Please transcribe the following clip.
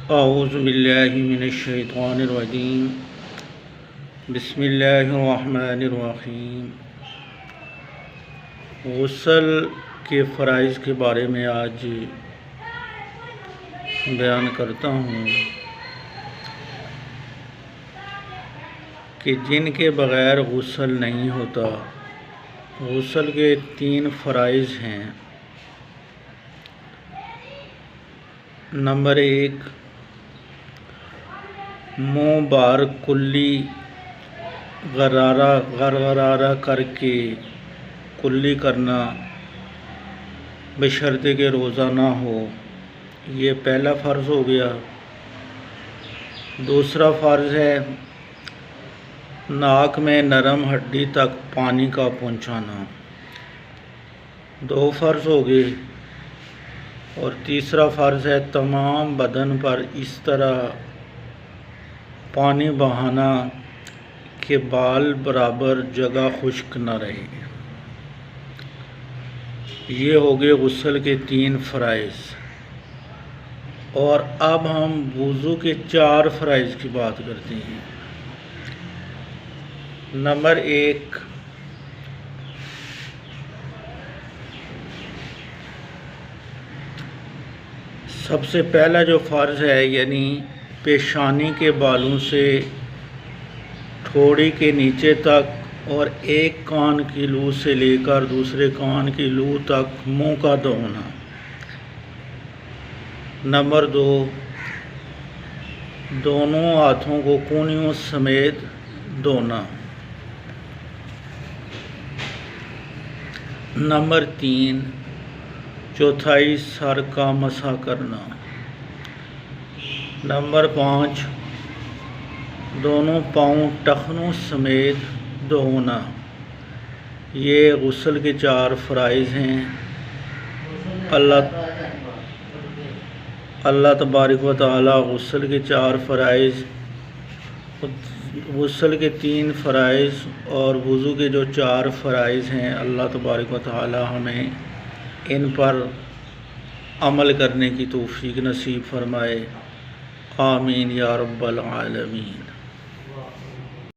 اعوذ باللہ من الشیطان الرجیم بسم اللہ الرحمن الرحیم۔ غسل کے فرائض کے بارے میں آج بیان کرتا ہوں کہ جن کے بغیر غسل نہیں ہوتا۔ غسل کے 3 فرائض ہیں۔ نمبر 1، منہ بار کلی غرغرہ کر کے کلی کرنا بشرطے کہ روزہ نہ ہو، یہ پہلا فرض ہو گیا۔ دوسرا فرض ہے ناک میں نرم ہڈی تک پانی کا پہنچانا، 2 فرض ہو گئے۔ اور تیسرا فرض ہے تمام بدن پر اس طرح پانی بہانا کہ بال برابر جگہ خشک نہ رہے۔ یہ ہو گئے غسل کے 3 فرائض۔ اور اب ہم وضو کے 4 فرائض کی بات کرتے ہیں۔ نمبر 1، سب سے پہلا جو فرض ہے یعنی پیشانی کے بالوں سے ٹھوڑی کے نیچے تک اور ایک کان کی لو سے لے کر دوسرے کان کی لو تک منہ کا دھونا۔ نمبر 2، دونوں ہاتھوں کو کونیوں سمیت دھونا۔ نمبر 3، چوتھائی سر کا مسح کرنا۔ نمبر 5، دونوں پاؤں ٹخنوں سمیت دھونا۔ یہ غسل کے 4 فرائض ہیں۔ اللہ تبارک و تعالی غسل کے 4 فرائض، غسل کے 3 فرائض اور وضو کے جو 4 فرائض ہیں، اللہ تبارک و تعالی ہمیں ان پر عمل کرنے کی توفیق نصیب فرمائے۔ آمین یا رب العالمین۔